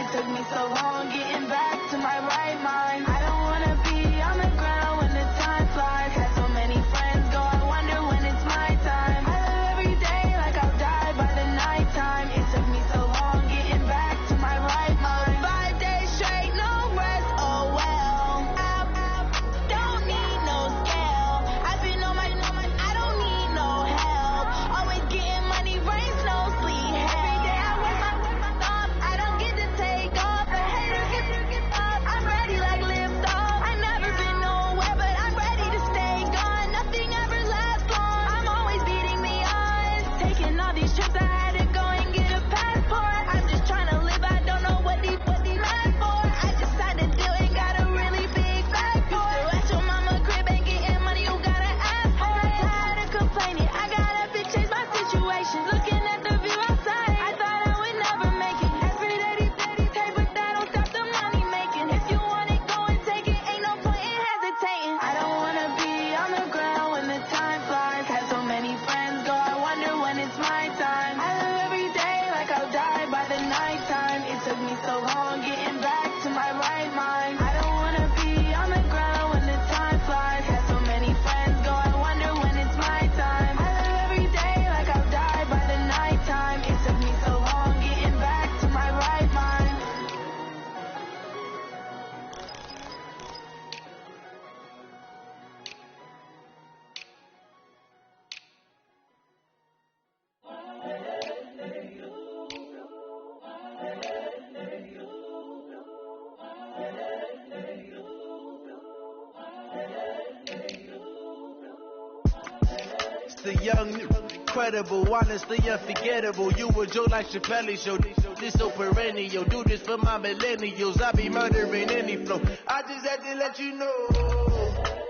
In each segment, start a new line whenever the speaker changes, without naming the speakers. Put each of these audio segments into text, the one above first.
It took me so long getting back to my right mind. I don't wanna be on the ground when the time flies. Had so many friends go, I wonder when it's my time. I live every day like I'll die by the nighttime. It took me so long getting back to my right mind. 5 days straight, no rest, oh well. Don't need no scale. I've been on my, I don't need no help. Always getting money, rains, no sleep. Every day I work my thumb, I don't get to take off. The haters get up, I'm ready like lift off. I never been nowhere, but I'm ready to stay gone. Nothing ever lasts long, I'm always beating the odds. Taking all these trips, I had to go and get a passport. I'm just trying to live, I don't know what these mad for. I decided to do it, got a really big bag for it. Still at your mama crib and getting money, you gotta ask for it. Tired of complaining, I gotta fix change my situation. Looking at the view outside, I thought I would never make it. Every day these hey, but that don't stop the money making. If you want it, go and take it, ain't no point in hesitating. I don't wanna be on the ground when the time flies. Had so many friends go, I wonder when it's my time. I live every day like I'll die by the nighttime. It took me so long getting back to my right mind. I don't wanna be on the ground when the time flies. Had so many friends go, I wonder when it's my time. I live every day like I'll die by the nighttime. It took me so long getting back to my right mind.
The young, incredible, honestly unforgettable. You a Joe like Chappelle show. This so perennial. Do this for my millennials. I be murdering any flow. I just had to let you know.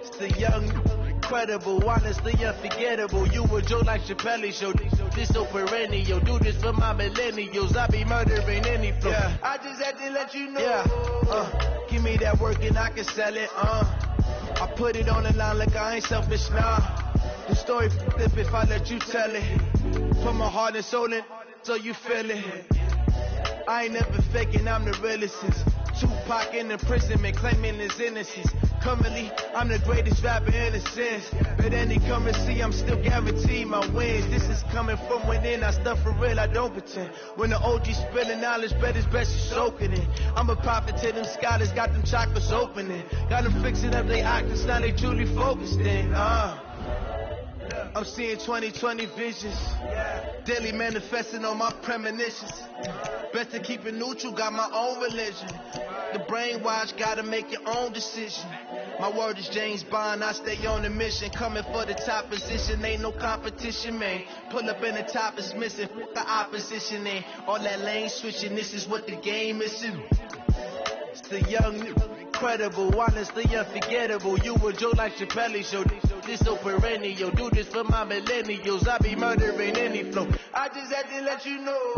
It's the young, incredible, honestly unforgettable. You a Joe like Chappelle show. This so perennial. Do this for my millennials. I be murdering any flow. Yeah. I just had to let you know. Yeah. Give me that work and I can sell it. I put it on the line like I ain't selfish now. The story flip if I let you tell it. Put my heart and soul in so you feel it. I ain't never faking, I'm the realest since Tupac in imprisonment claiming his innocence. Currently, I'm the greatest rapper in a sense. But any currency, I'm still guaranteed my wins. This is coming from within, I stuff for real, I don't pretend. When the OG spilling knowledge, bet it's best you soak it in. I'm a prophet to them scholars, got them chakras opening. Got them fixing up their octaves, now they truly focused in. I'm seeing 2020 visions, daily manifesting on my premonitions. Best to keep it neutral, got my own religion. The brainwash, gotta make your own decision. My word is James Bond, I stay on a mission. Coming for the top position, ain't no competition, man. Pull up in the top is missing, the opposition ain't. All that lane switching, this is what the game is. It's the young, incredible, honestly unforgettable. You a Joe like Chappelle show. This so perennial. Do this for my millennials. I be murdering any flow. I just had to let you know.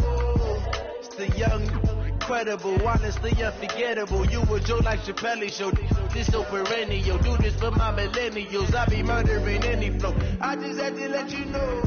It's the young, incredible, honestly unforgettable. You a Joe like Chappelle show. This so perennial. Do this for my millennials. I be murdering any flow. I just had to let you know.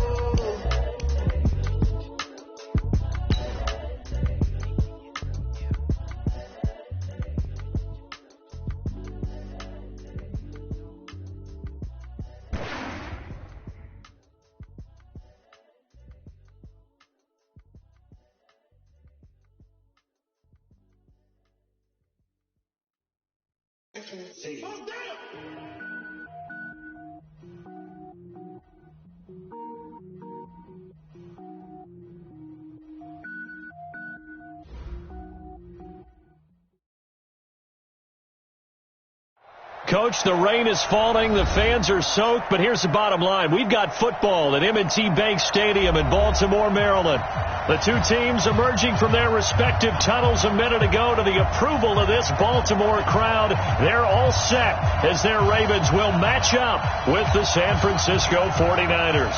Coach, the rain is falling, the fans are soaked, but here's the bottom line. We've got football at M&T Bank Stadium in Baltimore, Maryland. The two teams emerging from their respective tunnels a minute ago to the approval of this Baltimore crowd. They're all set as their Ravens will match up with the San Francisco 49ers.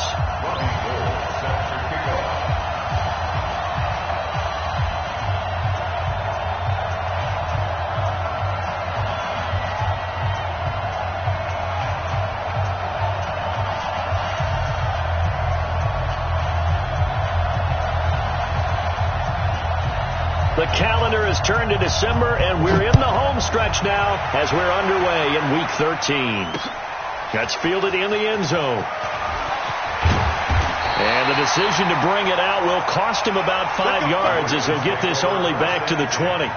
The calendar has turned to December, and we're in the home stretch now as we're underway in Week 13. That's fielded in the end zone. And the decision to bring it out will cost him about 5 yards as he'll get this only back to the 20.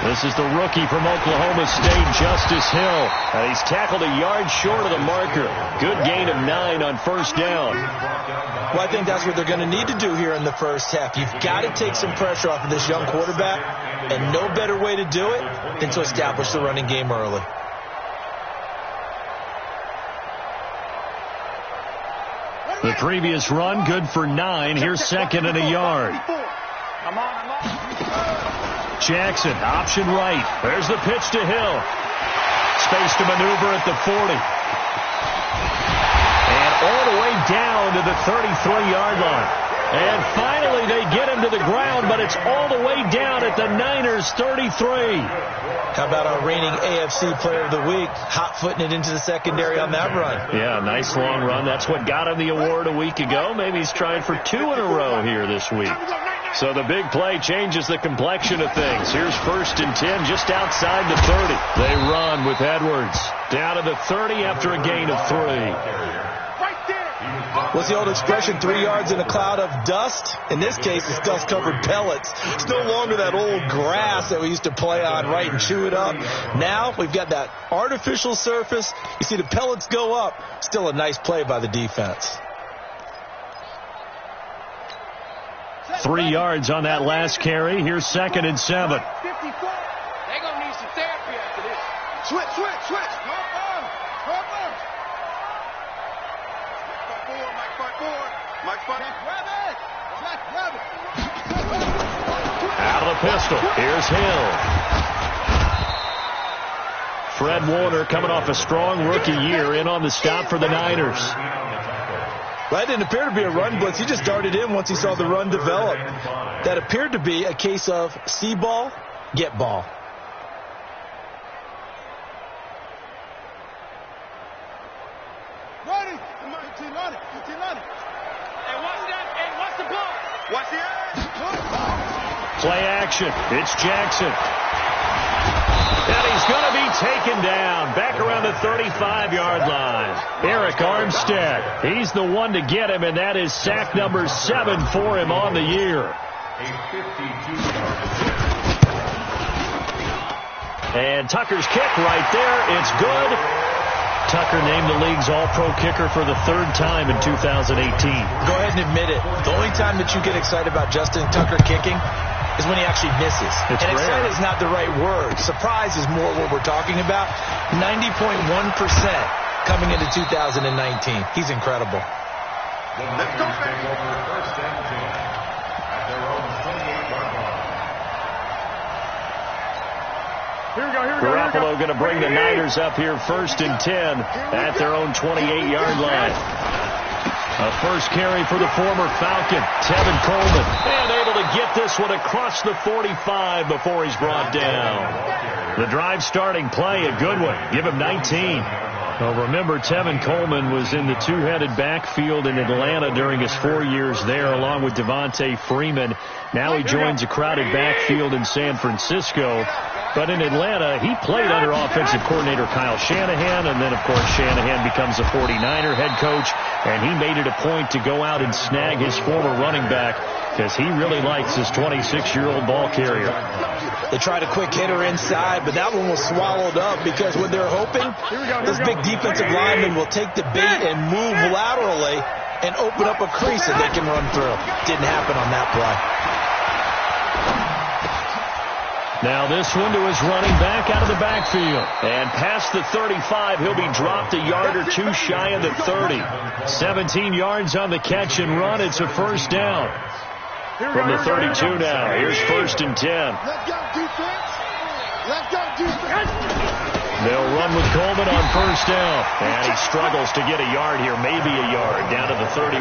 This is the rookie from Oklahoma State, Justice Hill. He's tackled a yard short of the marker. Good gain of 9 on first down.
Well, I think that's what they're going to need to do here in the first half. You've got to take some pressure off of this young quarterback, and no better way to do it than to establish the running game early.
The previous run, good for 9. Here's second and a yard. Jackson, option right. There's the pitch to Hill. Space to maneuver at the 40. And all the way down to the 33-yard line. And finally they get him to the ground, but it's all the way down at the Niners' 33.
How about our reigning AFC Player of the Week, hot-footing it into the secondary on that run?
Yeah, nice long run. That's what got him the award a week ago. Maybe he's trying for 2 in a row here this week. So the big play changes the complexion of things. Here's first and 10 just outside the 30. They run with Edwards. Down to the 30 after a gain of 3.
What's the old expression, 3 yards in a cloud of dust? In this case, it's dust-covered pellets. It's no longer that old grass that we used to play on, right, and chew it up. Now we've got that artificial surface. You see the pellets go up. Still a nice play by the defense.
3 yards on that last carry. Here's second and 7.
They're going to need some therapy after this. Switch.
Out of the pistol. Here's Hill. Fred Warner coming off a strong rookie year in on the stop for the Niners.
Well, that didn't appear to be a run blitz. He just darted in once he saw the run develop. That appeared to be a case of see ball, get ball.
Ready. Hey, watch that. Hey, watch the ball. Watch the edge.
Play action. It's Jackson. And he's going to be taken down back around the 35-yard line. Eric Armstead, he's the one to get him, and that is sack number 7 for him on the year. And Tucker's kick right there. It's good. Tucker named the league's all-pro kicker for the 3rd time in 2018.
Go ahead and admit it. The only time that you get excited about Justin Tucker kicking is when he actually misses.
It's
and
rare.
excited is not the right word. Surprise is more what we're talking about. 90.1% coming into 2019. He's incredible.
Let's go, baby.
Garoppolo going to bring the Niners up here first and 10 at their own 28-yard line. A first carry for the former Falcon, Tevin Coleman. And able to get this one across the 45 before he's brought down. The drive starting play, a good one. Give him 19. Well, remember, Tevin Coleman was in the two-headed backfield in Atlanta during his 4 years there, along with Devontae Freeman. Now he joins a crowded backfield in San Francisco. But in Atlanta, he played under offensive coordinator Kyle Shanahan, and then, of course, Shanahan becomes a 49er head coach, and he made it a point to go out and snag his former running back because he really likes his 26-year-old ball carrier.
They tried a quick hitter inside, but that one was swallowed up because what they're hoping, this big defensive lineman will take the bait and move laterally and open up a crease that they can run through. Didn't happen on that play.
Now this one to his running back out of the backfield. And past the 35, he'll be dropped a yard or two shy of the 30. 17 yards on the catch and run. It's a first down. From the 32 now. Here's first and 10.
Let's go, defense. Let's go, defense.
They'll run with Coleman on first down. And he struggles to get a yard here, maybe a yard, down to the 31.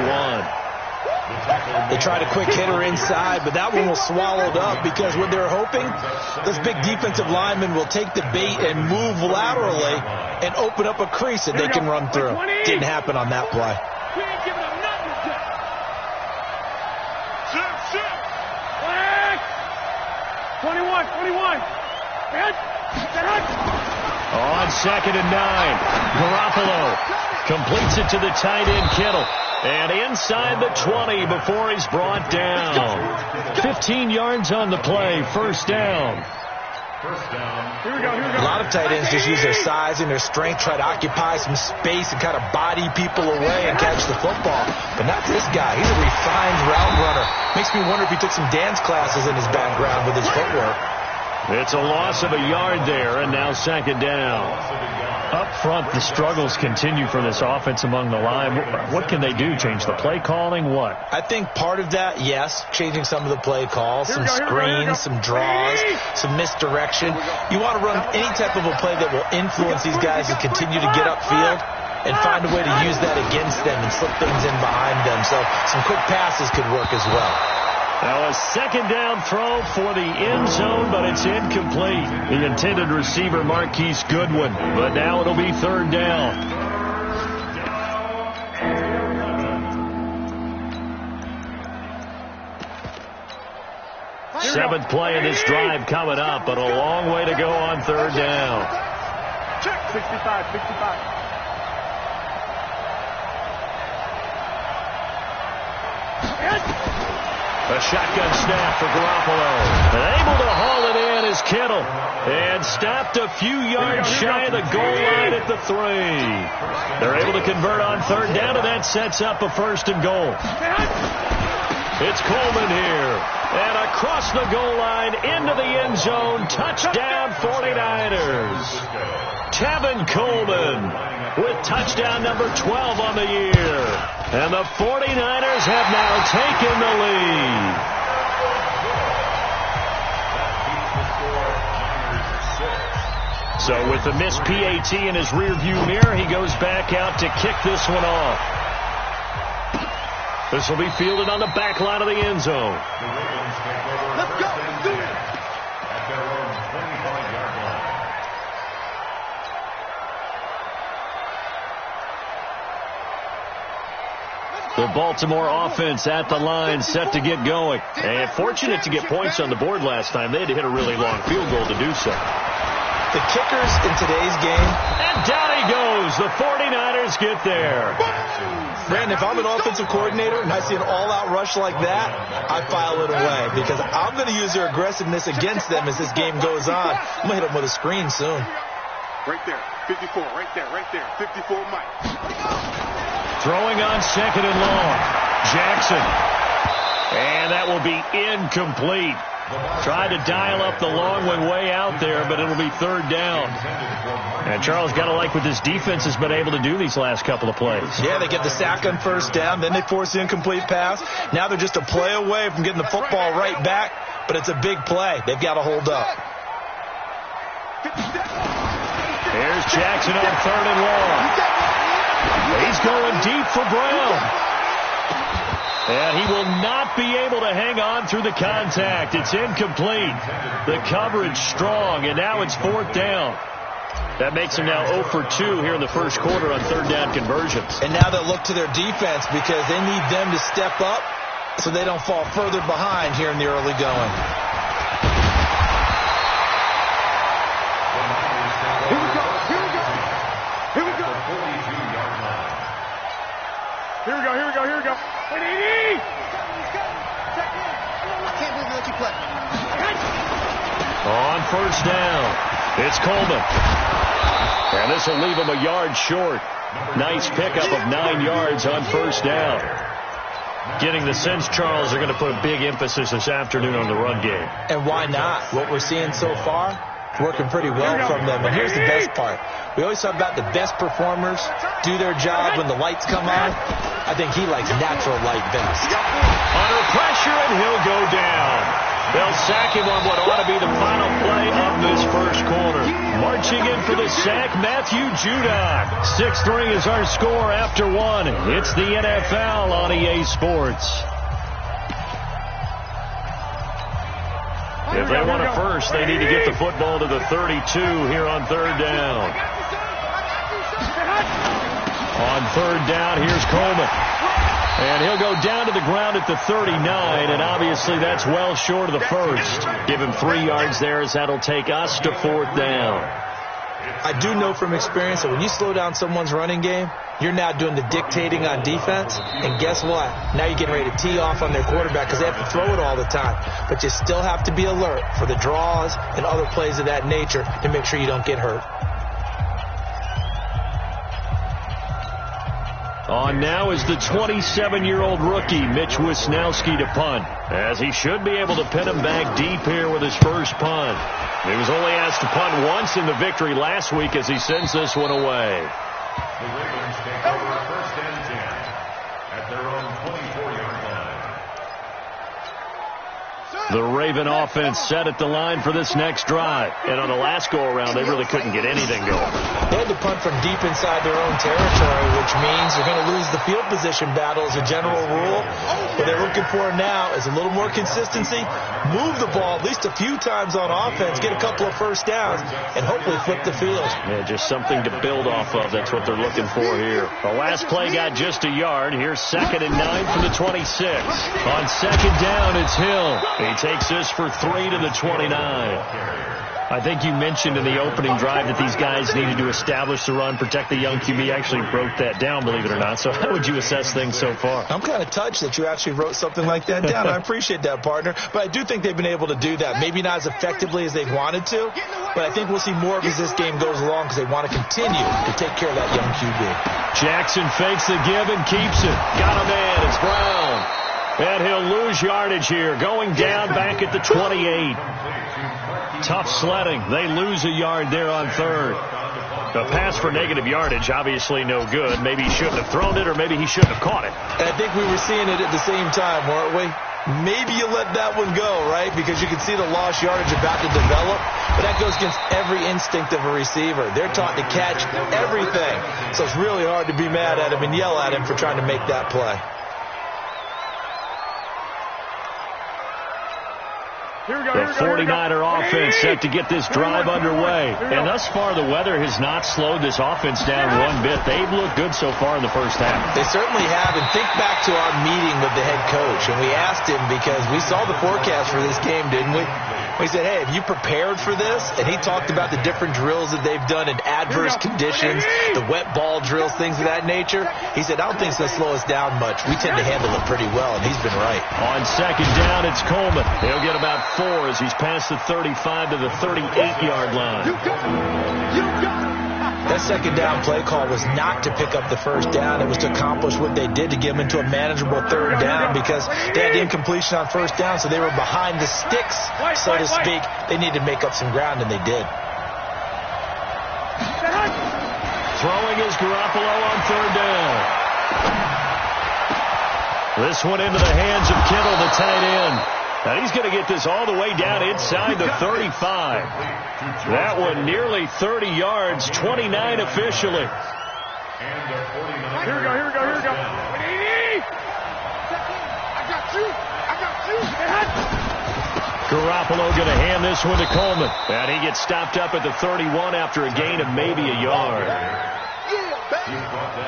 They tried a quick hitter inside, but that one was swallowed up because what they're hoping, those big defensive linemen will take the bait and move laterally and open up a crease that they can run through. Didn't happen on that play.
We ain't giving them nothing. Sit. 21.
On 2nd and 9, Garoppolo completes it to the tight end, Kittle. And inside the 20 before he's brought down. 15 yards on the play, first down.
Here we go.
A lot of tight ends just use their size and their strength, try to occupy some space and kind of body people away and catch the football. But not this guy. He's a refined route runner. Makes me wonder if he took some dance classes in his background with his footwork.
It's a loss of a yard there, and now 2nd down. Up front, the struggles continue for this offense among the line. What can they do? Change the play calling? What?
I think part of that, yes, changing some of the play calls, some screens, some draws, some misdirection. You want to run any type of a play that will influence these guys to continue to get upfield and find a way to use that against them and slip things in behind them. So some quick passes could work as well.
Now a 2nd down throw for the end zone, but it's incomplete. The intended receiver, Marquise Goodwin, but now it'll be 3rd down. Seventh play of this drive coming up, but a long way to go on 3rd down.
Check. 65.
A shotgun snap for Garoppolo. And able to haul it in is Kittle. And stopped a few yards shy of the goal line at the 3. They're able to convert on 3rd down, and that sets up a 1st and goal. It's Coleman here. And across the goal line into the end zone. Touchdown 49ers. Tevin Coleman with touchdown number 12 on the year. And the 49ers have now taken the lead. So with the missed PAT in his rearview mirror, he goes back out to kick this one off. This will be fielded on the back line of the end zone.
Let's go. Do it.
The Baltimore offense at the line, set to get going. And fortunate to get points on the board last time. They had to hit a really long field goal to do so.
The kickers in today's game.
And down he goes. The 49ers get there.
Brandon, if I'm an offensive coordinator and I see an all-out rush like that, I file it away because I'm going to use their aggressiveness against them as this game goes on. I'm going to hit them with a screen soon.
Right there. 54. Right there. 54 Mike.
Throwing on 2nd and long. Jackson. And that will be incomplete. Tried to dial up the long one way out there, but it'll be 3rd down. And Charles, got to like what this defense has been able to do these last couple of plays.
Yeah, they get the sack on 1st down, then they force the incomplete pass. Now they're just a play away from getting the football right back, but it's a big play. They've got to hold up.
Here's Jackson on 3rd and long. He's going deep for Brown. And he will not be able to hang on through the contact. It's incomplete. The coverage strong, and now it's 4th down. That makes him now 0 for 2 here in the first quarter on 3rd down conversions.
And now they'll look to their defense because they need them to step up so they don't fall further behind here in the early going.
Here we go. I can't believe they let you play.
On 1st down, it's Coleman. And this will leave him a yard short. Nice pickup of 9 yards on 1st down. Getting the sense, Charles, they're going to put a big emphasis this afternoon on the run game.
And why not? What we're seeing so far, working pretty well from them. And here's the best part. We always talk about the best performers do their job when the lights come on. I think he likes natural light best.
Under pressure, and he'll go down. They'll sack him on what ought to be the final play of this first quarter. Marching in for the sack, Matthew Judon. 6-3 is our score after one. It's the NFL on EA Sports. If they want a first, they need to get the football to the 32 here on third down. On third down, here's Coleman. And he'll go down to the ground at the 39, and obviously that's well short of the first. Give him 3 yards there as that'll take us to fourth down.
I do know from experience that when you slow down someone's running game, you're now doing the dictating on defense. And guess what? Now you're getting ready to tee off on their quarterback because they have to throw it all the time. But you still have to be alert for the draws and other plays of that nature to make sure you don't get hurt.
On now is the 27-year-old rookie, Mitch Wisnowski, to punt, as he should be able to pin him back deep here with his first punt. He was only asked to punt once in the victory last week as he sends this one away.
The Ravens take over first and 10 at their own 24-yard line.
The Raven offense set at the line for this next drive. And on the last go-around, they really couldn't get anything going.
They had to punt from deep inside their own territory, which means they're going to lose the field position battle as a general rule. What they're looking for now is a little more consistency, move the ball at least a few times on offense, get a couple of first downs, and hopefully flip the field.
Yeah, just something to build off of. That's what they're looking for here. The last play got just a yard. Here's 2nd and 9 from the 26. On second down, it's Hill. He takes this for 3 to the 29. I think you mentioned in the opening drive that these guys needed to establish the run, protect the young QB. Actually wrote that down, believe it or not. So how would you assess things so far?
I'm kind of touched that you actually wrote something like that down. I appreciate that, partner. But I do think they've been able to do that. Maybe not as effectively as they've wanted to, but I think we'll see more of as this game goes along because they want to continue to take care of that young QB.
Jackson fakes the give and keeps it. Got a man. It's Brown. And he'll lose yardage here, going down back at the 28. Tough sledding. They lose a yard there on third. The pass for negative yardage, obviously no good. Maybe he shouldn't have thrown it, or maybe he shouldn't have caught it.
And I think we were seeing it at the same time, weren't we? Maybe you let that one go, right? Because you can see the lost yardage about to develop. But that goes against every instinct of a receiver. They're taught to catch everything. So it's really hard to be mad at him and yell at him for trying to make that play.
The 49er offense set to get this drive underway. And thus far, the weather has not slowed this offense down one bit. They've looked good so far in the first half.
They certainly have. And think back to our meeting with the head coach. And we asked him because we saw the forecast for this game, didn't we? We said, hey, have you prepared for this? And he talked about the different drills that they've done in adverse conditions, the wet ball drills, things of that nature. He said, I don't think it's going to slow us down much. We tend to handle it pretty well, and he's been right.
On second down, it's Coleman. He'll get about 4 as he's past the 35 to the 38-yard line.
That second down play call was not to pick up the first down. It was to accomplish what they did to get them into a manageable third down because they had the incompletion on first down, so they were behind the sticks, so to speak. They needed to make up some ground, and they did.
Throwing is Garoppolo on third down. This one into the hands of Kittle, the tight end. And he's going to get this all the way down inside the 35. That one nearly 30 yards, 29 officially.
Here we go. I got you.
Garoppolo going to hand this one to Coleman. And he gets stopped up at the 31 after a gain of maybe a yard.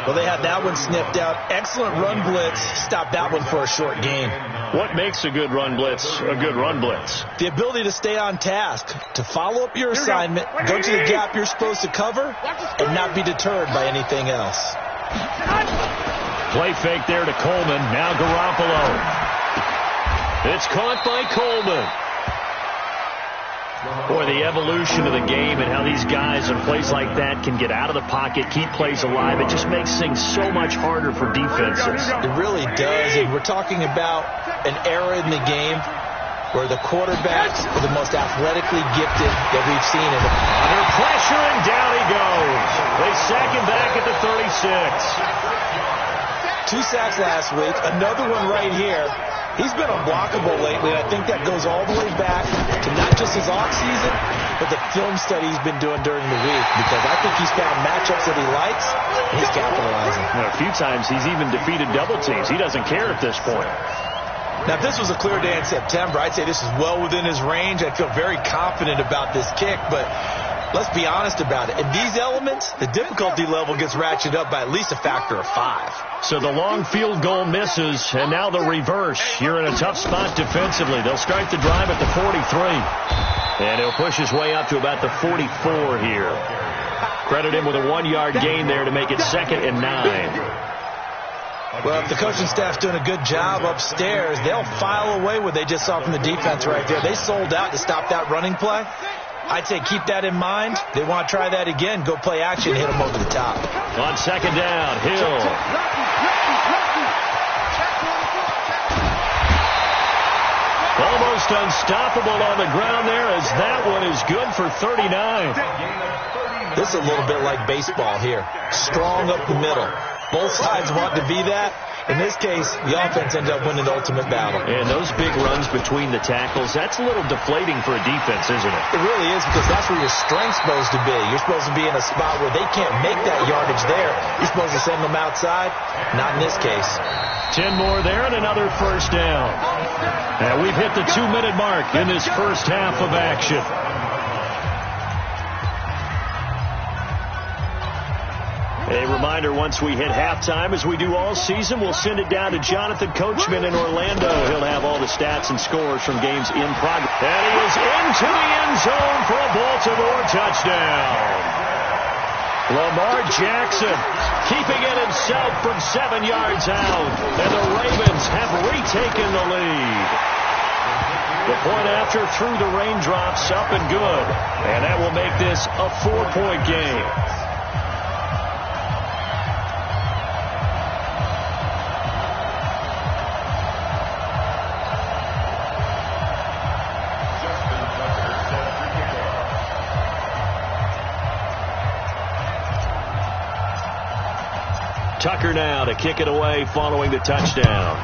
Well, they had that one snipped out. Excellent run blitz. Stopped that one for a short gain.
What makes a good run blitz a good run blitz?
The ability to stay on task, to follow up your assignment, go to the gap you're supposed to cover, and not be deterred by anything else.
Play fake there to Coleman. Now Garoppolo. It's caught by Coleman. Boy, the evolution of the game and how these guys in plays like that can get out of the pocket, keep plays alive, it just makes things so much harder for defenses.
It really does, and we're talking about an era in the game where the quarterbacks are the most athletically gifted that we've seen.
Under pressure, and down he goes. They sack him back at the 36.
2 sacks last week, another one right here. He's been unblockable lately, and I think that goes all the way back to not just his offseason, but the film study he's been doing during the week, because I think he's found matchups that he likes, and he's capitalizing.
A few times he's even defeated double teams. He doesn't care at this point.
Now, if this was a clear day in September, I'd say this is well within his range. I feel very confident about this kick, but let's be honest about it. In these elements, the difficulty level gets ratcheted up by at least a factor of 5.
So the long field goal misses, and now the reverse. You're in a tough spot defensively. They'll start the drive at the 43. And he'll push his way up to about the 44 here. Credit him with a 1-yard gain there to make it 2nd and 9.
Well, if the coaching staff's doing a good job upstairs, they'll file away what they just saw from the defense right there. They sold out to stop that running play. I'd say keep that in mind. They want to try that again. Go play action, hit them over the top.
On 2nd down, Hill. Almost unstoppable on the ground there, as that one is good for 39.
This is a little bit like baseball here. Strong up the middle. Both sides want to be that. In this case, the offense ended up winning the ultimate battle.
And those big runs between the tackles, that's a little deflating for a defense, isn't it?
It really is, because that's where your strength's supposed to be. You're supposed to be in a spot where they can't make that yardage there. You're supposed to send them outside. Not in this case.
10 more there and another first down. And we've hit the 2-minute mark in this first half of action. A reminder, once we hit halftime, as we do all season, we'll send it down to Jonathan Coachman in Orlando. He'll have all the stats and scores from games in progress. And he is into the end zone for a Baltimore touchdown. Lamar Jackson keeping it himself from 7 yards out. And the Ravens have retaken the lead. The point after through the raindrops, up and good. And that will make this a 4-point game. Tucker now to kick it away following the touchdown.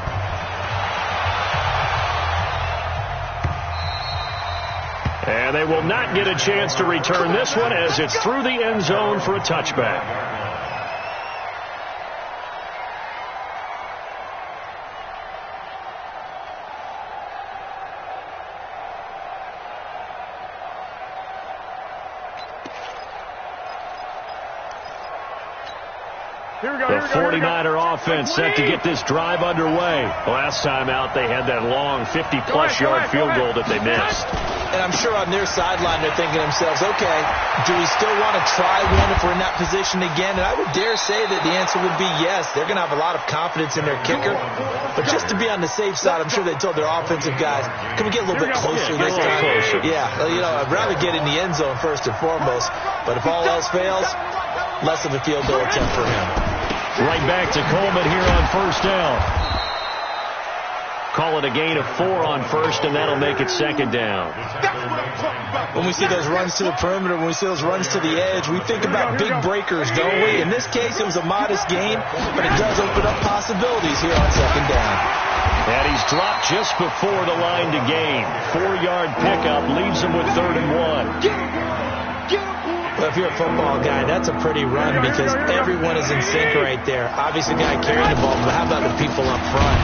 And they will not get a chance to return this one, as it's through the end zone for a touchback. The 49er offense set to get this drive underway. Last time out, they had that long 50-plus yard field goal that they missed.
And I'm sure on their sideline, they're thinking to themselves, okay, do we still want to try one if we're in that position again? And I would dare say that the answer would be yes. They're going to have a lot of confidence in their kicker. But just to be on the safe side, I'm sure they told their offensive guys, can we get a little bit closer this time? Yeah, you know, I'd rather get in the end zone first and foremost. But if all else fails, less of a field goal attempt for him.
Right back to Coleman here on first down. Call it a gain of 4 on first, and that'll make it 2nd down.
When we see those runs to the perimeter, when we see those runs to the edge, we think about big breakers, don't we? In this case, it was a modest gain, but it does open up possibilities here on 2nd down.
And he's dropped just before the line to gain. 4-yard pickup leaves him with 3rd and 1.
Well, if you're a football guy, that's a pretty run, because everyone is in sync right there. Obviously, the guy carrying the ball, but how about the people up front?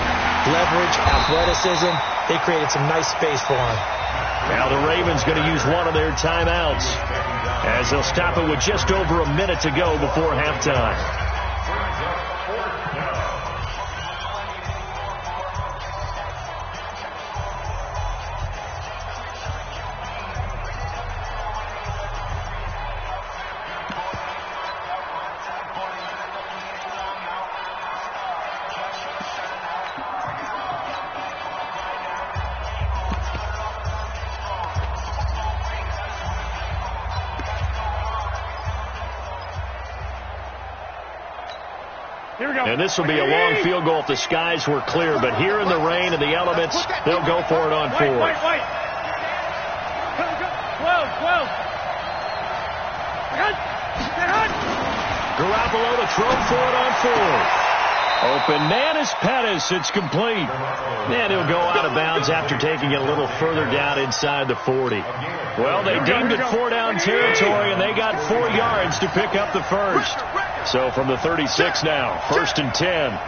Leverage, athleticism, they created some nice space for him.
Now the Ravens going to use one of their timeouts, as they'll stop it with just over a minute to go before halftime. And this will be a long field goal if the skies were clear. But here in the rain and the elements, they'll go for it on 4th.
Wait. 12.
Garoppolo to throw for it on 4th. Open man is Pettis. It's complete. And he'll go out of bounds after taking it a little further down inside the 40. Well, they deemed it 4-down territory, and they got 4 yards to pick up the first. So from the 36 now, 1st and 10.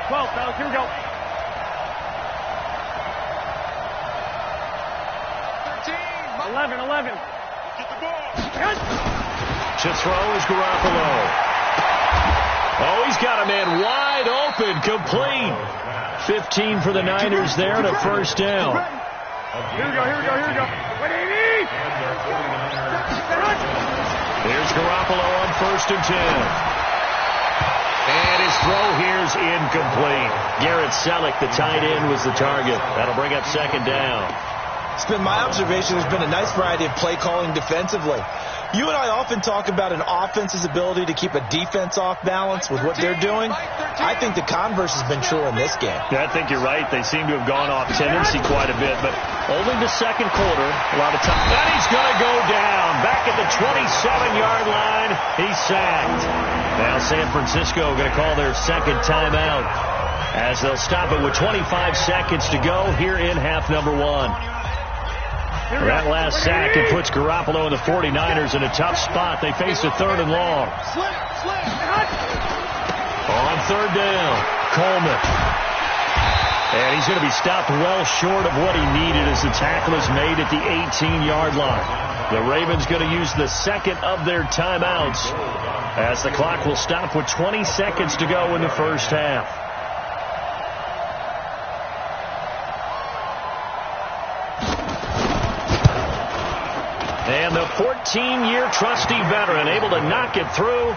12, fellas, here we go. 13, 11. Get the ball.
To throw is Garoppolo. Oh, he's got a man wide open, complete. 15 for the Niners there and a first down.
Here we go.
Here's Garoppolo on 1st and 10. And his throw here's incomplete. Garrett Selleck, the tight end, was the target. That'll bring up 2nd down.
It's been my observation there's been a nice variety of play calling defensively. You and I often talk about an offense's ability to keep a defense off balance with what they're doing. I think the converse has been true in this game.
Yeah, I think you're right. They seem to have gone off tendency quite a bit, but only the second quarter, a lot of time. Then he's going to go down. Back at the 27-yard line, he's sacked. Now San Francisco going to call their 2nd timeout as they'll stop it with 25 seconds to go here in half number 1. That last sack, it puts Garoppolo and the 49ers in a tough spot. They face a 3rd and long. On 3rd down, Coleman. And he's going to be stopped well short of what he needed as the tackle is made at the 18-yard line. The Ravens going to use the 2nd of their timeouts as the clock will stop with 20 seconds to go in the first half. And the 14-year trusty veteran able to knock it through.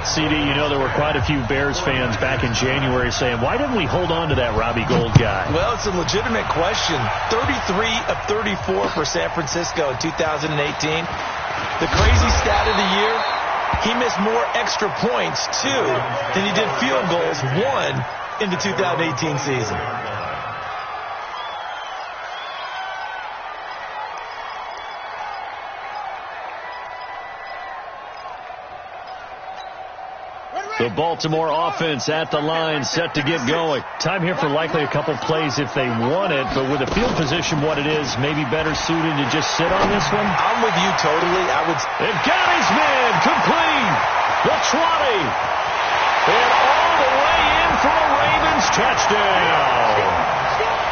CD, you know there were quite a few Bears fans back in January saying, why didn't we hold on to that Robbie Gould guy?
Well, it's a legitimate question. 33 of 34 for San Francisco in 2018. The crazy stat of the year, he missed more extra points, too, than he did field goals, 1 in the 2018 season.
The Baltimore offense at the line, set to get going. Time here for likely a couple plays if they want it, but with the field position what it is, maybe better suited to just sit on this one?
I'm with you totally.
They've got his man, complete. The 20. And all the way in for a Ravens touchdown.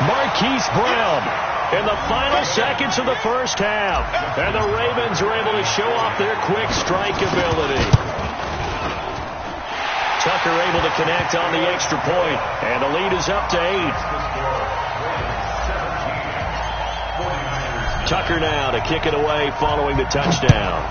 Marquise Brown in the final seconds of the first half. And the Ravens are able to show off their quick strike ability. Tucker able to connect on the extra point, and the lead is up to 8. Tucker now to kick it away following the touchdown.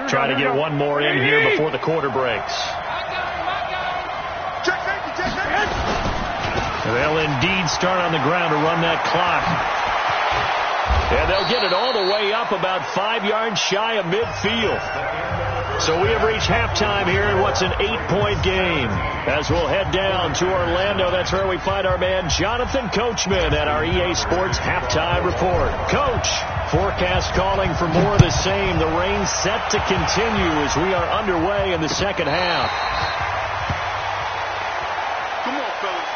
Trying to get one more in here before the quarter breaks. They'll indeed start on the ground to run that clock. And they'll get it all the way up about 5 yards shy of midfield. So we have reached halftime here in what's an 8-point game. As we'll head down to Orlando, that's where we find our man Jonathan Coachman at our EA Sports Halftime Report. Coach, forecast calling for more of the same. The rain set to continue as we are underway in the second half.
Come on, fellas.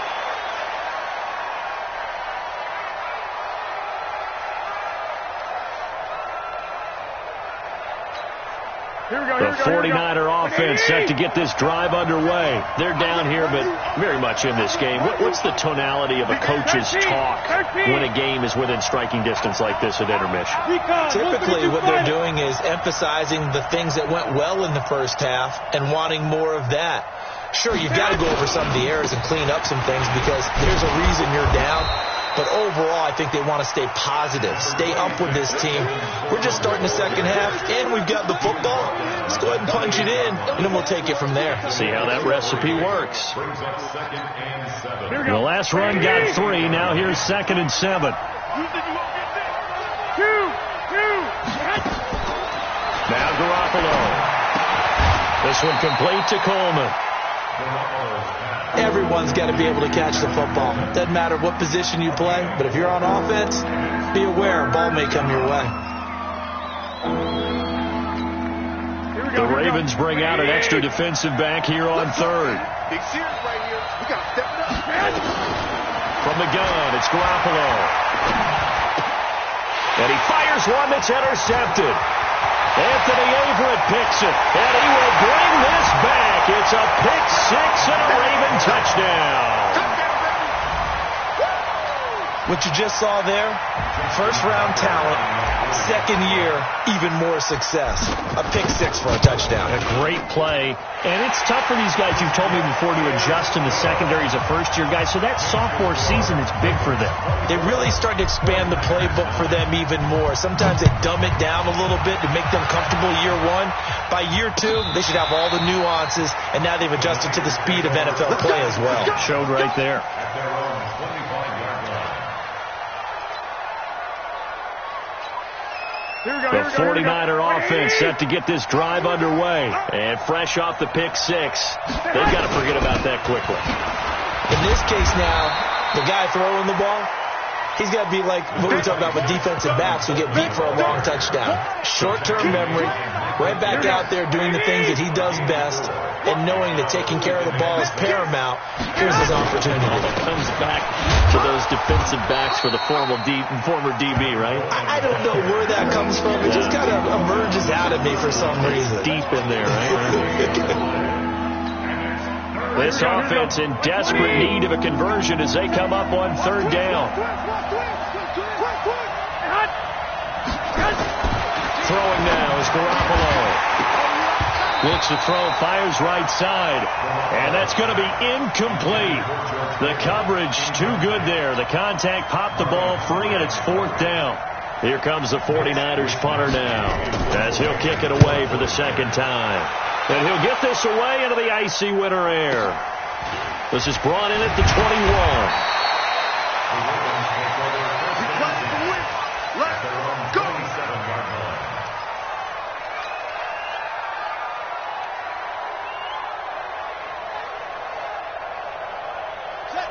The 49er offense set to get this drive underway. They're down here, but very much in this game. What's the tonality of a coach's talk when a game is within striking distance like this at intermission?
Typically, what they're doing is emphasizing the things that went well in the first half and wanting more of that. Sure, you've got to go over some of the errors and clean up some things because there's a reason you're down. But overall, I think they want to stay positive, stay up with this team. We're just starting the second half, and we've got the football. Let's go ahead and punch it in, and then we'll take it from there.
See how that recipe works. The last run got 3. Now here's 2nd and 7. Now Garoppolo. This one complete to Coleman.
Everyone's got to be able to catch the football. Doesn't matter what position you play, but if you're on offense, be aware a ball may come your way.
The Ravens bring out an extra defensive back here on third.
Big series right here. We got to step it up.
From the gun, it's Garoppolo. And he fires one that's intercepted. Anthony Averett picks it, and he will bring this back. It's a pick six and a Raven touchdown.
What you just saw there, first-round talent, second year, even more success. A pick six for a touchdown.
A great play. And it's tough for these guys, you've told me before, to adjust in the secondary as a first-year guy. So that sophomore season is big for them.
They really start to expand the playbook for them even more. Sometimes they dumb it down a little bit to make them comfortable year one. By year two, they should have all the nuances, and now they've adjusted to the speed of NFL play as well.
Showed right there. The 49er offense set to get this drive underway. And fresh off the pick six, they've got to forget about that quickly.
In this case now, the guy throwing the ball, he's got to be like what we talk about with defensive backs who get beat for a long touchdown. Short-term memory, right back out there doing the things that he does best, and knowing that taking care of the ball is paramount. Here's his opportunity.
Comes back to those defensive backs for the former DB, right?
I don't know where that comes from. It just kind of emerges out of me for some reason.
Deep in there, right? This offense in desperate need of a conversion as they come up on third down. Throwing now is Garoppolo. Looks to throw, fires right side. And that's going to be incomplete. The coverage too good there. The contact popped the ball free, and it's fourth down. Here comes the 49ers punter now, as he'll kick it away for the second time. And he'll get this away into the icy winter air. This is brought in at the 21.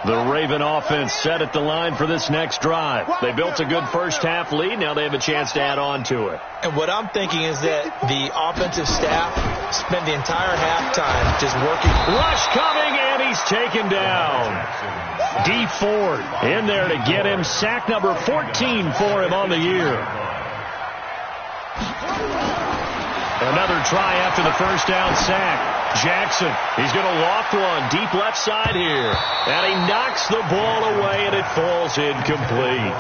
The Raven offense set at the line for this next drive. They built a good first-half lead. Now they have a chance to add on to it.
And what I'm thinking is that the offensive staff spent the entire halftime just working.
Rush coming, and he's taken down. D. Ford in there to get him. Sack number 14 for him on the year. Another try after the first down sack. Jackson, he's going to loft one deep left side here. And he knocks the ball away, and it falls incomplete.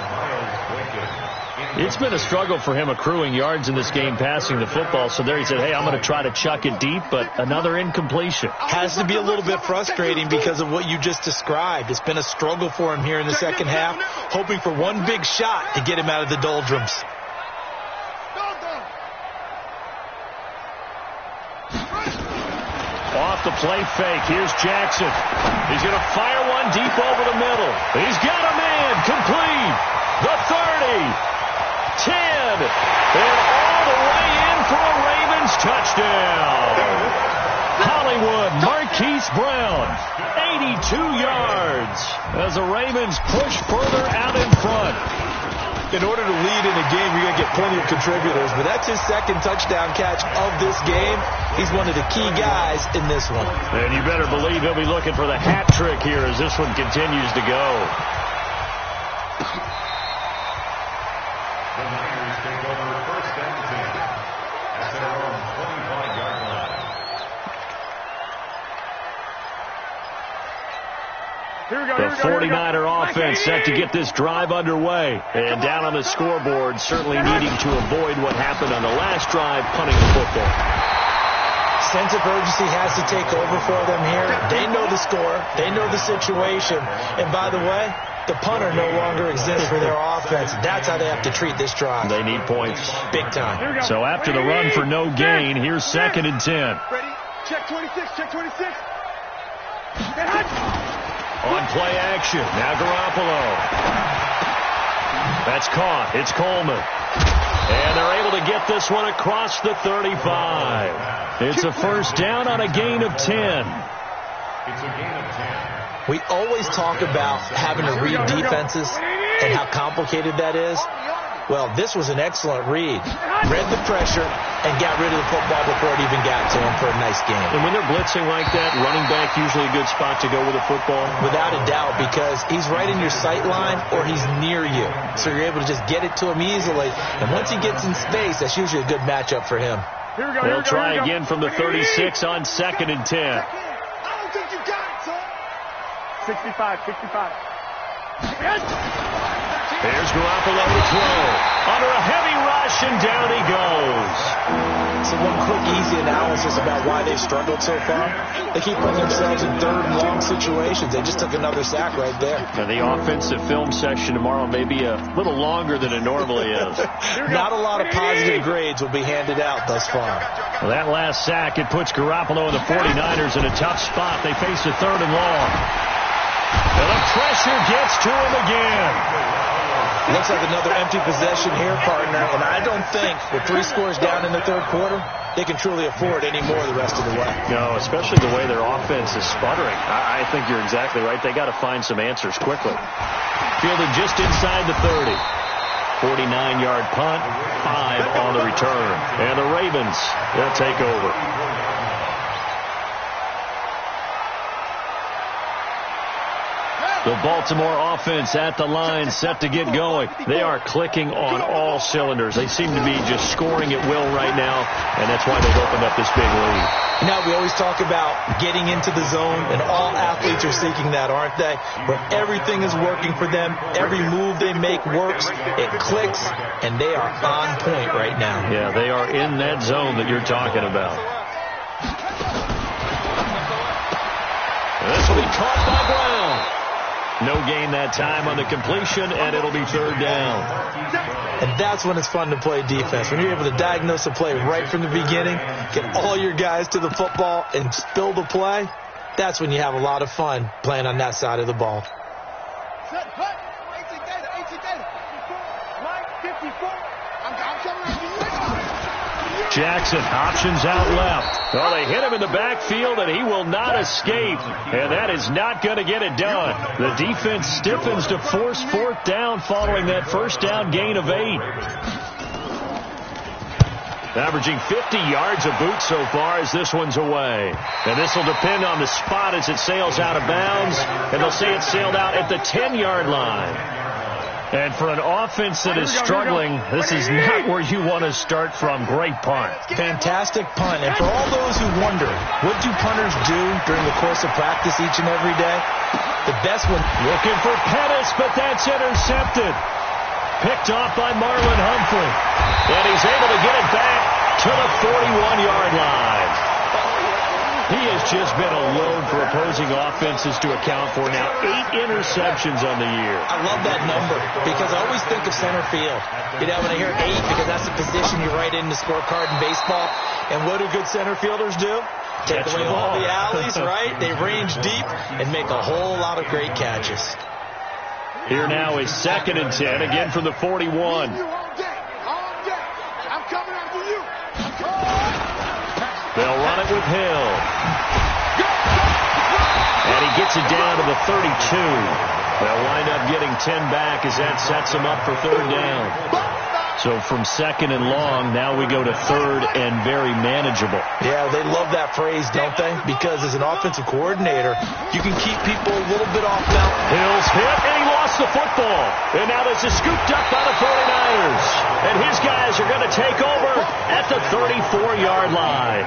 It's been a struggle for him accruing yards in this game passing the football. So there he said, hey, I'm going to try to chuck it deep, but another incompletion.
Has to be a little bit frustrating because of what you just described. It's been a struggle for him here in the second half, hoping for one big shot to get him out of the doldrums.
Off the play fake. Here's Jackson. He's going to fire one deep over the middle. He's got a man. Complete. The 30. 10. And all the way in for a Ravens touchdown. Hollywood Marquise Brown. 82 yards as the Ravens push further out in front.
In order to lead in a game, you're going to get plenty of contributors, but that's his second touchdown catch of this game. He's one of the key guys in this one.
And you better believe he'll be looking for the hat trick here as this one continues to go.
The Niners take over first and 10 at their own 25-yard line.
The 49er offense set to get this drive underway. And down on the scoreboard, certainly needing to avoid what happened on the last drive, punting the football.
Sense of urgency has to take over for them here. They know the score. They know the situation. And by the way, the punter no longer exists for their offense. That's how they have to treat this drive.
They need points.
Big time.
So after the run for no gain, here's second and 10.
Ready? Check 26. Check 26.
On play action. Now Garoppolo. That's caught. It's Coleman. And they're able to get this one across the 35. It's a first down on a gain of 10.
It's a gain of 10.
We always talk about having to read defenses and how complicated that is. Well, this was an excellent read. Read the pressure and got rid of the football before it even got to him for a nice game.
And when they're blitzing like that, running back usually a good spot to go with a football?
Without a doubt, because he's right in your sight line or he's near you. So you're able to just get it to him easily. And once he gets in space, that's usually a good matchup for him.
They'll try again from the 36 on 2nd and 10.
I don't think you got it, son.
65.
Here's Garoppolo to throw. Under a heavy rush, and down he goes.
So one quick, easy analysis about why they've struggled so far. They keep putting themselves in 3rd and long situations. They just took another sack right there.
And the offensive film session tomorrow may be a little longer than it normally is.
Not a lot of positive grades will be handed out thus far.
Well, that last sack, it puts Garoppolo and the 49ers in a tough spot. They face a 3rd and long. And the pressure gets to him again.
Looks like another empty possession here, partner. And I don't think with 3 scores down in the 3rd quarter, they can truly afford any more the rest of the way.
No, especially the way their offense is sputtering. I think you're exactly right. They got to find some answers quickly. Fielded just inside the 30. 49-yard punt, 5 on the return. And the Ravens, they'll take over. The Baltimore offense at the line, set to get going. They are clicking on all cylinders. They seem to be just scoring at will right now, and that's why they've opened up this big lead.
Now, we always talk about getting into the zone, and all athletes are seeking that, aren't they? Where everything is working for them. Every move they make works. It clicks, and they are on point right now.
Yeah, they are in that zone that you're talking about. This will be caught by Brown. No gain that time on the completion, and it'll be 3rd down.
And that's when it's fun to play defense. When you're able to diagnose a play right from the beginning, get all your guys to the football, and spill the play, that's when you have a lot of fun playing on that side of the ball.
Set, play. 18 data. Mike, 54. I'm coming after you.
Jackson, options out left. Well, they hit him in the backfield, and he will not escape. And that is not going to get it done. The defense stiffens to force 4th down following that first down gain of 8. Averaging 50 yards a boot so far as this one's away. And this will depend on the spot as it sails out of bounds. And they'll say it sailed out at the 10-yard line. And for an offense that is struggling, this is not where you want to start from. Great punt.
Fantastic punt. And for all those who wonder, what do punters do during the course of practice each and every day? The best one.
Looking for Pettis, but that's intercepted. Picked off by Marlon Humphrey. And he's able to get it back to the 41-yard line. He has just been a load for opposing offenses to account for. Now 8 interceptions on the year.
I love that number because I always think of center field. You know, when I hear 8, because that's the position you write in the scorecard in baseball. And what do good center fielders do? Take away all the alleys, right? They range deep and make a whole lot of great catches.
Here now is 2nd and 10, again from the 41.
I'm coming after you.
They'll run it with Hill. And he gets it down to the 32. They'll wind up getting 10 back as that sets them up for 3rd down. So from 2nd and long, now we go to 3rd and very manageable.
Yeah, they love that phrase, don't they? Because as an offensive coordinator, you can keep people a little bit off balance.
Hill's hit, and he lost the football. And now this is scooped up by the 49ers. And his guys are going to take over at the 34-yard line.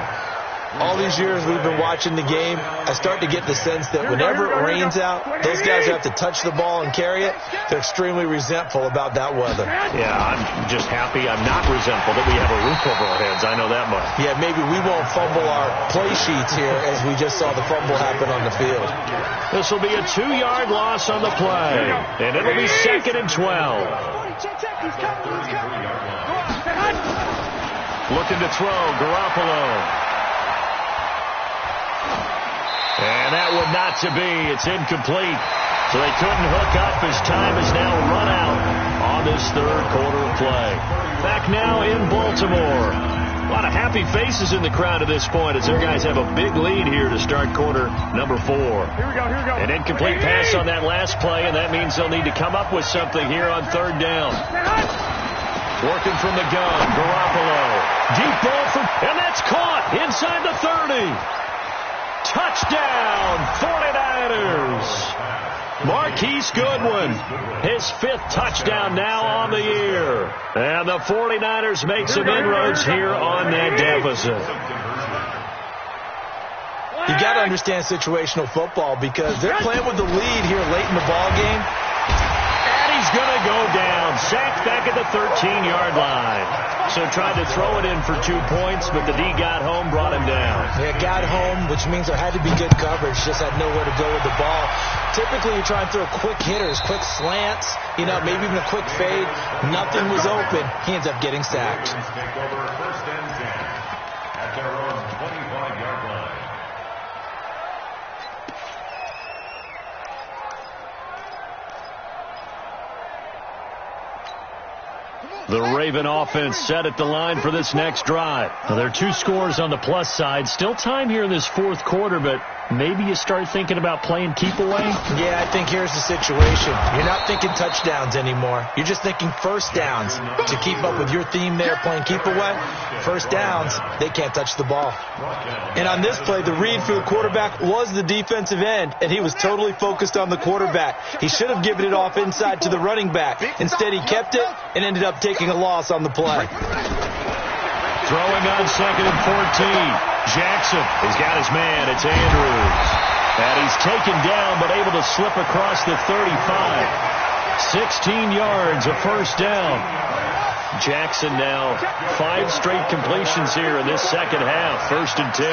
All these years we've been watching the game, I start to get the sense that whenever it rains out, those guys who have to touch the ball and carry it, they're extremely resentful about that weather.
Yeah, I'm just happy I'm not resentful that we have a roof over our heads. I know that much.
Yeah, maybe we won't fumble our play sheets here as we just saw the fumble happen on the field.
This will be a 2-yard loss on the play, and it'll be 2nd and 12. Looking to throw, Garoppolo. And that would not to be. It's incomplete. So they couldn't hook up as time is now run out on this 3rd quarter of play. Back now in Baltimore. A lot of happy faces in the crowd at this point as their guys have a big lead here to start quarter number 4.
Here we go.
An incomplete pass on that last play, and that means they'll need to come up with something here on third down. Working from the gun, Garoppolo. Deep ball and that's caught inside the 30. Touchdown, 49ers. Marquise Goodwin, his 5th touchdown now on the year. And the 49ers make some inroads here on that deficit.
You got to understand situational football because they're playing with the lead here late in the ball game.
And he's going to go down. Sacked back at the 13-yard line. So tried to throw it in for 2 points, but the D got home, brought him down.
Yeah, got home, which means there had to be good coverage. Just had nowhere to go with the ball. Typically, you're trying to throw quick hitters, quick slants, maybe even a quick fade. Nothing was open. He ends up getting sacked.
Take over first and 10 at their own 25-yard line.
The Raven offense set at the line for this next drive. Now, there are 2 scores on the plus side. Still time here in this 4th quarter, but maybe you start thinking about playing keep away?
Yeah, I think here's the situation. You're not thinking touchdowns anymore. You're just thinking first downs. To keep up with your theme there, playing keep away, first downs, they can't touch the ball. And on this play, the read for the quarterback was the defensive end, and he was totally focused on the quarterback. He should have given it off inside to the running back. Instead, he kept it and ended up taking a loss on the play.
Throwing on 2nd and 14. Jackson has got his man. It's Andrews. And he's taken down but able to slip across the 35. 16 yards, a first down. Jackson now 5 straight completions here in this second half. 1st and 10.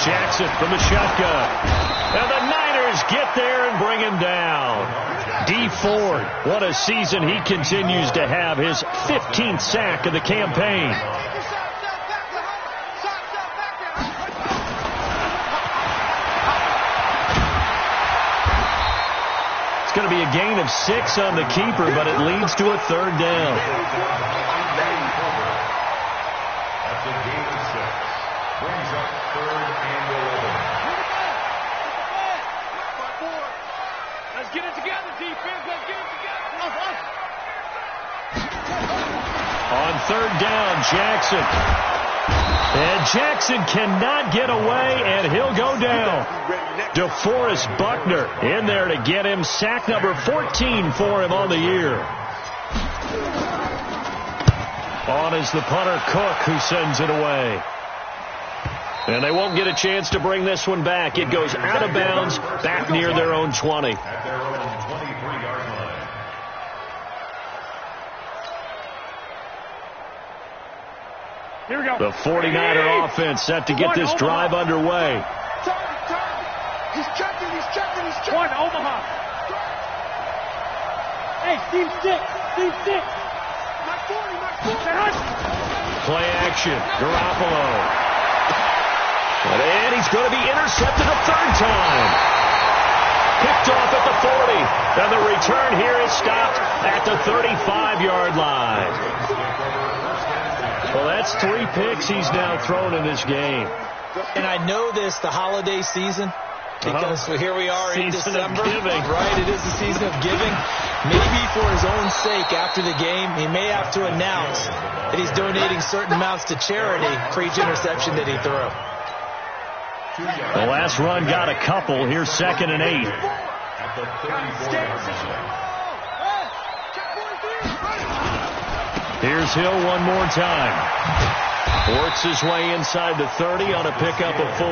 Jackson from the shotgun. And the Niners get there and bring him down. D. Ford, what a season he continues to have. His 15th sack of the campaign. It's going to be a gain of 6 on the keeper, but it leads to a 3rd down.
That's a gain of 6. Brings up 3rd and 11.
Let's get it together, defense. Let's get it together.
On 3rd down, Jackson. And Jackson cannot get away, and he'll go down. DeForest Buckner in there to get him. Sack number 14 for him on the year. On is the punter, Cook, who sends it away. And they won't get a chance to bring this one back. It goes out of bounds back near their own 20.
At their own 23-yard line.
Here we go.
The 49er offense set to get this drive underway.
He's checking.
One, Omaha. Hey, Steve 6.
My 40.
Play action. Garoppolo. And he's going to be intercepted a 3rd time. Picked off at the 40. And the return here is stopped at the 35-yard line. Well, that's 3 picks he's now thrown in this game.
And I know this, the holiday season, because here we are in December. Right, it is the season of giving. Maybe for his own sake, after the game, he may have to announce that he's donating certain amounts to charity for each interception that he threw.
The last run got a couple. Here's 2nd and 8.
At the 34-yard line.
Here's Hill one more time. Works his way inside the 30 on a pickup of 4.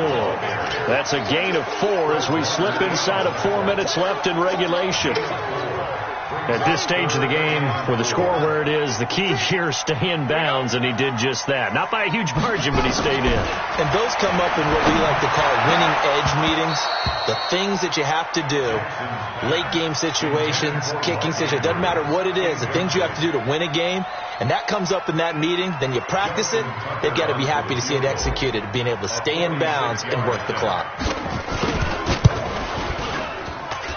That's a gain of 4 as we slip inside of 4 minutes left in regulation. At this stage of the game, with the score where it is, the key here is stay in bounds, and he did just that. Not by a huge margin, but he stayed in.
And those come up in what we like to call winning edge meetings. The things that you have to do, late game situations, kicking situations, doesn't matter what it is, the things you have to do to win a game, and that comes up in that meeting, then you practice it, they've got to be happy to see it executed, being able to stay in bounds and work the clock.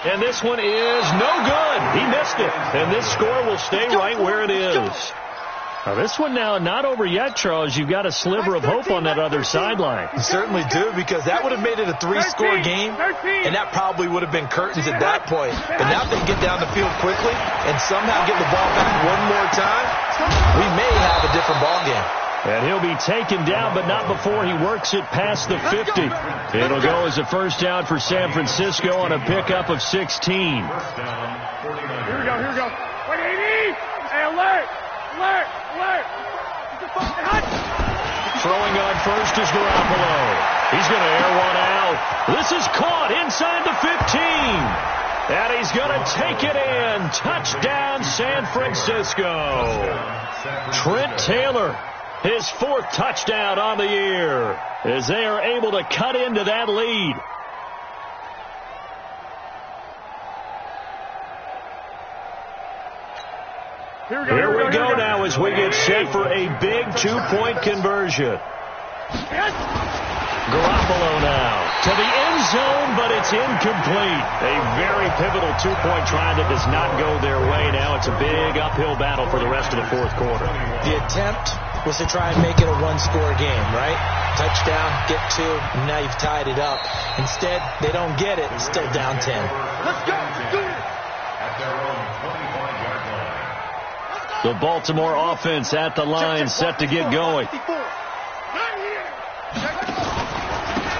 And this one is no good. He missed it. And this score will stay right where it is. Now, this one now not over yet, Charles. You've got a sliver of hope on that other sideline.
You certainly do, because that would have made it a 3-score game, and that probably would have been curtains at that point. But now if they get down the field quickly and somehow get the ball back one more time, we may have a different ball game.
And he'll be taken down, but not before he works it past the 50. It'll go as a first down for San Francisco on a pickup of 16.
Here we go, here we go. 180! Hey, alert! Alert! Alert!
Throwing on first is Garoppolo. He's going to air one out. This is caught inside the 15. And he's going to take it in. Touchdown, San Francisco. Trent Taylor, his 4th touchdown on the year, as they are able to cut into that lead. Here we go now as we get set for a big 2-point conversion. Garoppolo now to the end zone, but it's incomplete. A very pivotal 2-point try that does not go their way. Now it's a big uphill battle for the rest of the 4th quarter.
The attempt was to try and make it a 1-score game, right? Touchdown, get 2, and now you've tied it up. Instead, they don't get it. Still down 10.
Let's go. Let's do it.
At their own 25-yard line.
The Baltimore offense at the line, set to get going.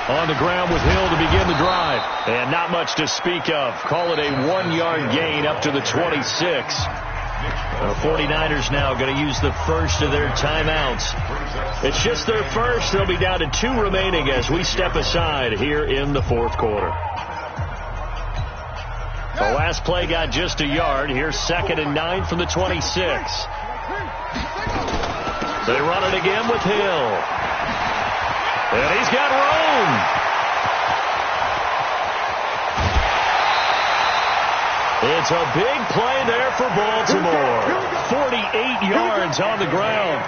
On the ground with Hill to begin the drive. And not much to speak of. Call it a 1-yard gain up to the 26. The 49ers now going to use the first of their timeouts. It's just their first. They'll be down to 2 remaining as we step aside here in the 4th quarter. The last play got just a yard. Here's 2nd and 9 from the 26. They run it again with Hill. And he's got room. It's a big play there for Baltimore. 48 yards on the ground.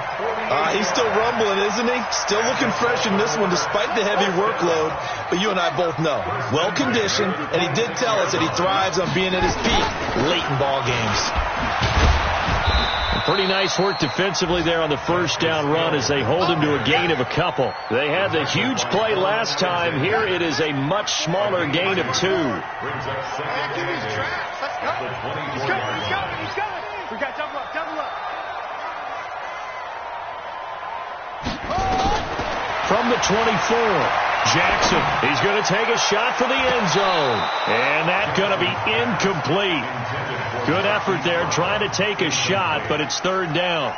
He's still rumbling, isn't he? Still looking fresh in this one despite the heavy workload. But you and I both know, well-conditioned, and he did tell us that he thrives on being at his peak late in ball games.
Pretty nice work defensively there on the first down run as they hold him to a gain of a couple. They had the huge play last time. Here it is a much smaller gain of 2.
He's coming. He's coming. We got double up.
From the 24, Jackson. He's going to take a shot for the end zone. And that's going to be incomplete. Good effort there trying to take a shot, but it's 3rd down.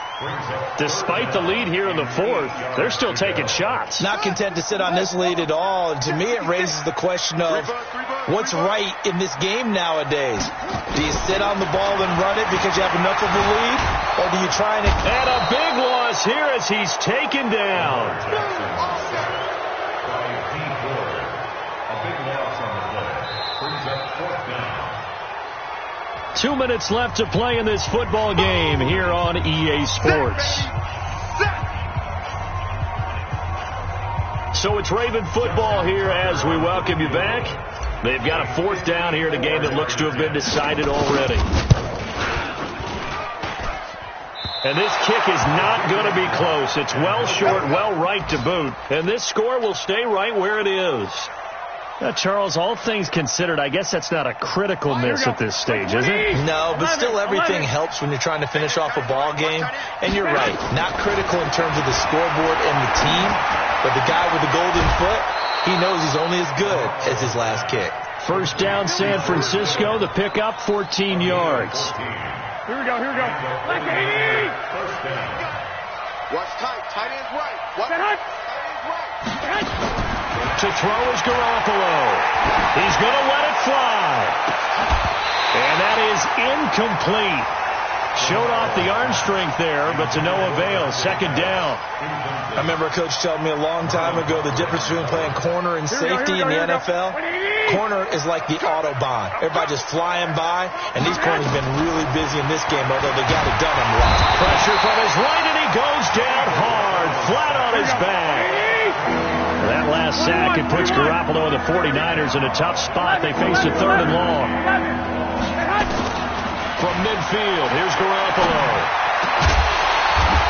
Despite the lead here in the 4th, they're still taking shots.
Not content to sit on this lead at all. To me, it raises the question of what's right in this game nowadays. Do you sit on the ball and run it because you have enough of a lead? Or do you try and...
And a big loss here as he's taken down.
A big loss on the play. Brings up 4th down.
2 minutes left to play in this football game here on EA Sports. So it's Raven football here as we welcome you back. They've got a 4th down here in a game that looks to have been decided already. And this kick is not going to be close. It's well short, well right to boot. And this score will stay right where it is. Charles, all things considered, I guess that's not a critical miss at this stage, is it?
No, but still everything helps when you're trying to finish off a ball game. And you're right, not critical in terms of the scoreboard and the team, but the guy with the golden foot, he knows he's only as good as his last kick.
First down, San Francisco. The pickup, 14 yards.
Here we go. Like 80!
First down.
Watch tight. Tight end's right. Watch tight end's right.
To throw is Garoppolo. He's going to let it fly. And that is incomplete. Showed off the arm strength there, but to no avail. 2nd down.
I remember a coach telling me a long time ago the difference between playing corner and safety in the NFL. Corner is like the Autobahn. Everybody just flying by, and these corners have been really busy in this game, although they got it done on the line.
Pressure from his right, and he goes down hard, flat on his back. That last sack. It puts Garoppolo and the 49ers in a tough spot. They face a 3rd and long. From midfield, here's Garoppolo.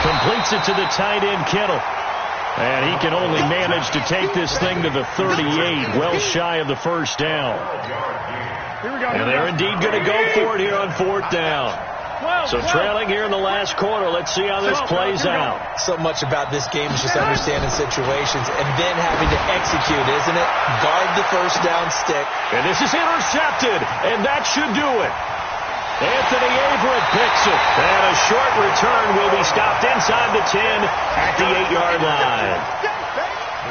Completes it to the tight end, Kittle. And he can only manage to take this thing to the 38, well shy of the first down. And they're indeed going to go for it here on 4th down. So trailing here in the last quarter. Let's see how this plays out.
So much about this game is just understanding situations and then having to execute, isn't it? Guard the first down stick.
And this is intercepted, and that should do it. Anthony Averett picks it. And a short return will be stopped inside the 10 at the 8-yard line.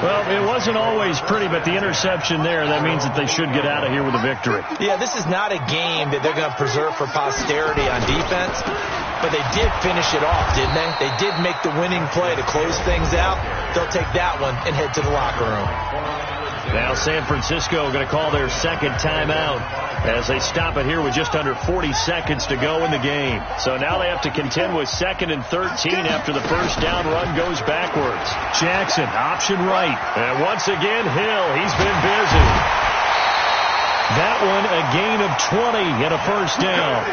Well, it wasn't always pretty, but the interception there, that means that they should get out of here with a victory.
Yeah, this is not a game that they're going to preserve for posterity on defense, but they did finish it off, didn't they? They did make the winning play to close things out. They'll take that one and head to the locker room.
Now San Francisco going to call their second timeout as they stop it here with just under 40 seconds to go in the game. So now they have to contend with 2nd and 13 after the first down run goes backwards. Jackson, option right. And once again, Hill, he's been busy. That one a gain of 20 and a first down.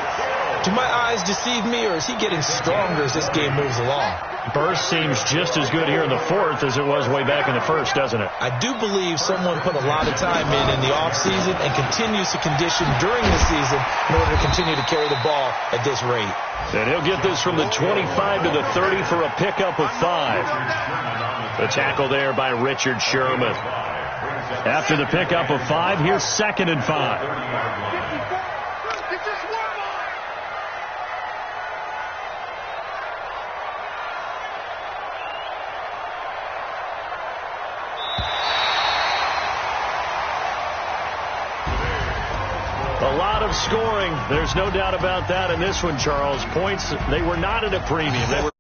Do my eyes deceive me, or is he getting stronger as this game moves along?
Burst seems just as good here in the 4th as it was way back in the 1st, doesn't it?
I do believe someone put a lot of time in the offseason and continues to condition during the season in order to continue to carry the ball at this rate.
And he'll get this from the 25 to the 30 for a pickup of 5. The tackle there by Richard Sherman. After the pickup of 5, here's 2nd and 5. A lot of scoring. There's no doubt about that in this one, Charles. Points, they were not at a premium. They were